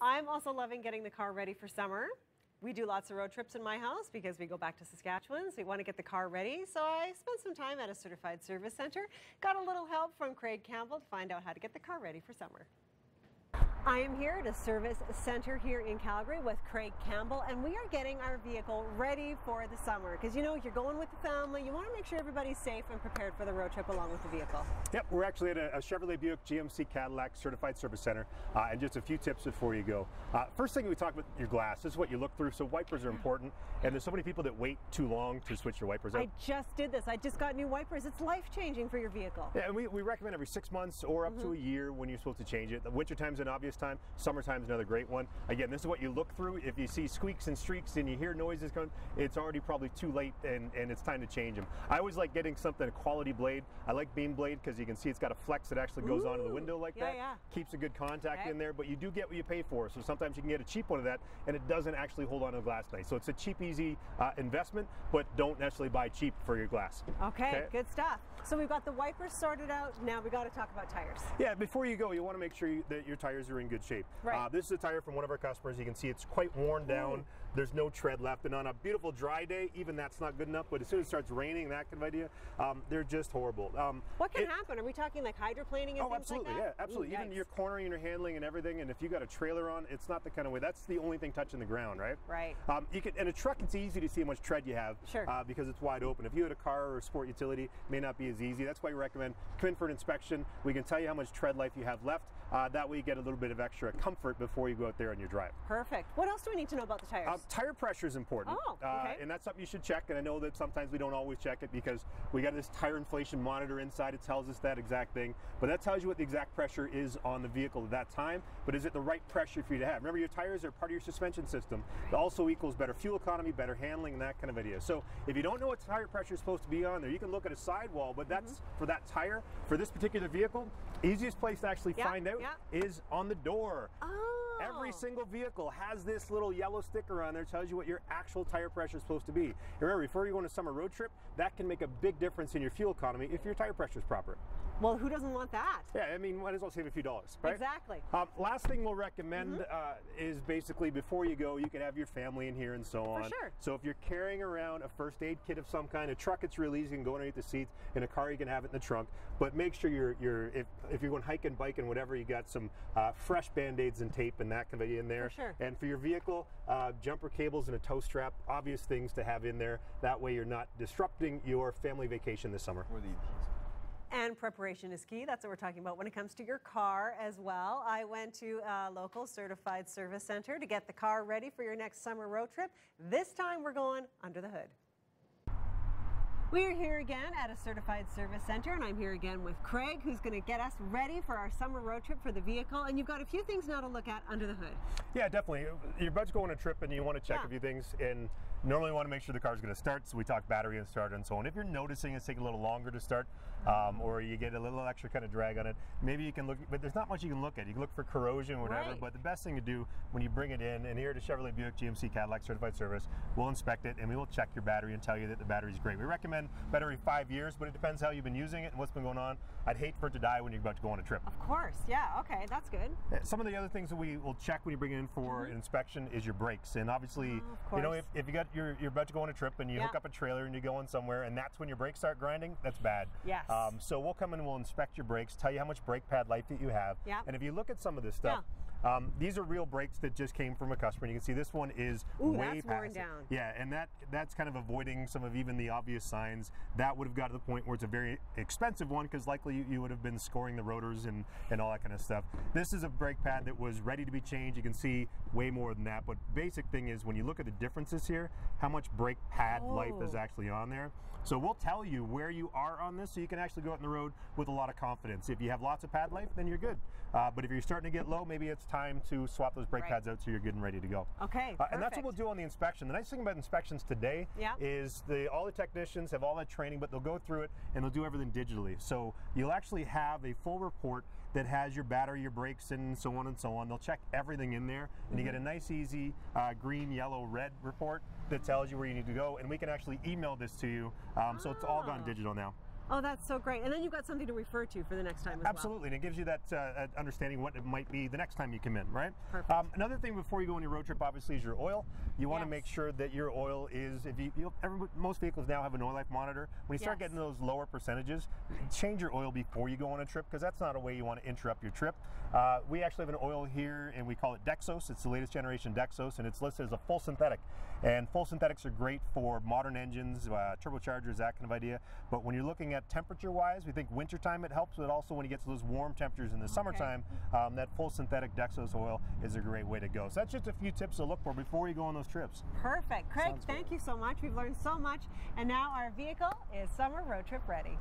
I'm also loving getting the car ready for summer. We do lots of road trips in my house because we go back to Saskatchewan, so we want to get the car ready. So I spent some time at a certified service center, got a little help from Craig Campbell to find out how to get the car ready for summer. I am here at a service center here in Calgary with Craig Campbell, and we are getting our vehicle ready for the summer. Because you know, you're going with the family, you want to make sure everybody's safe and prepared for the road trip along with the vehicle. Yep, we're actually at a Chevrolet Buick GMC Cadillac Certified Service Center, and just a few tips before you go. First thing we talk about your glass. This is what you look through, so wipers are important, and there's so many people that wait too long to switch your wipers out. I just did this. I just got new wipers. It's life-changing for your vehicle. Yeah, and we recommend every 6 months or up to a year when you're supposed to change it. The winter time's an obvious time. Summertime's another great one. Again, this is what you look through. If you see squeaks and streaks and you hear noises coming, it's already probably too late and it's time to change them. I always like getting something, a quality blade. I like beam blade because you can see it's got a flex that actually goes onto the window like that. Yeah. Keeps a good contact in there, but you do get what you pay for. So sometimes you can get a cheap one of that and it doesn't actually hold on to the glass nice. So it's a cheap, easy investment, but don't necessarily buy cheap for your glass. Okay, good stuff. So we've got the wipers sorted out. Now we got to talk about tires. Yeah, before you go, you want to make sure that your tires are in good shape. Right. This is a tire from one of our customers. You can see it's quite worn down. There's no tread left, and on a beautiful dry day, even that's not good enough. But as soon as it starts raining, that kind of idea, they're just horrible. What can happen? Are we talking like hydroplaning and things absolutely, like that? Yeah, absolutely. Even your cornering and your handling and everything. And if you got a trailer on, it's not the kind of way. That's the only thing touching the ground, right? Right. You can, in a truck, it's easy to see how much tread you have, because it's wide open. If you had a car or a sport utility, it may not be as easy. That's why we recommend come in for an inspection. We can tell you how much tread life you have left. That way, you get a little bit of extra comfort before you go out there on your drive. Perfect. What else do we need to know about the tires? Tire pressure is important. Oh, okay. And that's something you should check. And I know that sometimes we don't always check it because we got this tire inflation monitor inside. It tells us that exact thing. But that tells you what the exact pressure is on the vehicle at that time. But is it the right pressure for you to have? Remember, your tires are part of your suspension system. It also equals better fuel economy, better handling, and that kind of idea. So if you don't know what tire pressure is supposed to be on there, you can look at a sidewall. But that's for that tire. For this particular vehicle, easiest place to actually find out is on the door. Oh. Every single vehicle has this little yellow sticker on there that tells you what your actual tire pressure is supposed to be. Remember, before you go on a summer road trip, that can make a big difference in your fuel economy if your tire pressure is proper. Well, who doesn't want that? Yeah, I mean, might as well save a few dollars, right? Exactly. Last thing we'll recommend is basically before you go, you can have your family in here and so on. For sure. So if you're carrying around a first aid kit of some kind, a truck it's real easy, you can go underneath the seats. In a car, you can have it in the trunk. But make sure if you're going hiking, biking, whatever, you got some fresh Band-Aids and tape and that kind of idea in there. For sure. And for your vehicle, jumper cables and a tow strap, obvious things to have in there. That way you're not disrupting your family vacation this summer. And preparation is key. That's what we're talking about when it comes to your car as well. I went to a local certified service center to get the car ready for your next summer road trip. This time we're going under the hood. We are here again at a certified service center, and I'm here again with Craig, who's going to get us ready for our summer road trip for the vehicle. And you've got a few things now to look at under the hood. Yeah, definitely. You're about to go on a trip and you want to check a few things, and normally you want to make sure the car's going to start. So we talk battery and starter and so on. If you're noticing it's taking a little longer to start, or you get a little extra kind of drag on it, maybe you can look, but there's not much you can look at. You can look for corrosion or whatever, but the best thing to do when you bring it in, and here at a Chevrolet Buick GMC Cadillac Certified Service, we'll inspect it and we will check your battery and tell you that the battery's great. We recommend battery 5 years, but it depends how you've been using it and what's been going on. I'd hate for it to die when you're about to go on a trip. Of course, yeah, okay, that's good. Some of the other things that we will check when you bring it in for an inspection is your brakes. And obviously, you know, if you got you're about to go on a trip and you hook up a trailer and you're going somewhere and that's when your brakes start grinding, that's bad. Yes. So we'll come in and we'll inspect your brakes, tell you how much brake pad life that you have. And if you look at some of this stuff, these are real brakes that just came from a customer. And you can see this one is way past worn down. Yeah, and that's kind of avoiding some of even the obvious signs. That would have got to the point where it's a very expensive one because likely you would have been scoring the rotors and all that kind of stuff. This is a brake pad that was ready to be changed. You can see way more than that, but basic thing is when you look at the differences here, how much brake pad life is actually on there. So we'll tell you where you are on this so you can actually go out on the road with a lot of confidence. If you have lots of pad life, then you're good. But if you're starting to get low, maybe it's time to swap those brake pads out so you're good and ready to go. Okay, and that's what we'll do on the inspection. The nice thing about inspections today is all the technicians have all that training, but they'll go through it and they'll do everything digitally. So you'll actually have a full report that has your battery, your brakes, and so on and so on. They'll check everything in there, and you get a nice, easy green, yellow, red report that tells you where you need to go, and we can actually email this to you. So it's all gone digital now. Oh, that's so great. And then you've got something to refer to for the next time as well. Absolutely, and it gives you that understanding what it might be the next time you come in, right? Perfect. Another thing before you go on your road trip, obviously, is your oil. You want to Yes. make sure that your oil is, most vehicles now have an oil life monitor. When you start Yes. getting those lower percentages, change your oil before you go on a trip, because that's not a way you want to interrupt your trip. We actually have an oil here, and we call it Dexos. It's the latest generation Dexos, and it's listed as a full synthetic. And full synthetics are great for modern engines, turbochargers, that kind of idea. But when you're looking at temperature-wise, we think wintertime it helps, but also when you get to those warm temperatures in the summertime, that full synthetic Dexos oil is a great way to go. So that's just a few tips to look for before you go on those trips. Perfect. Craig, Sounds thank you so much. We've learned so much. And now our vehicle is summer road trip ready.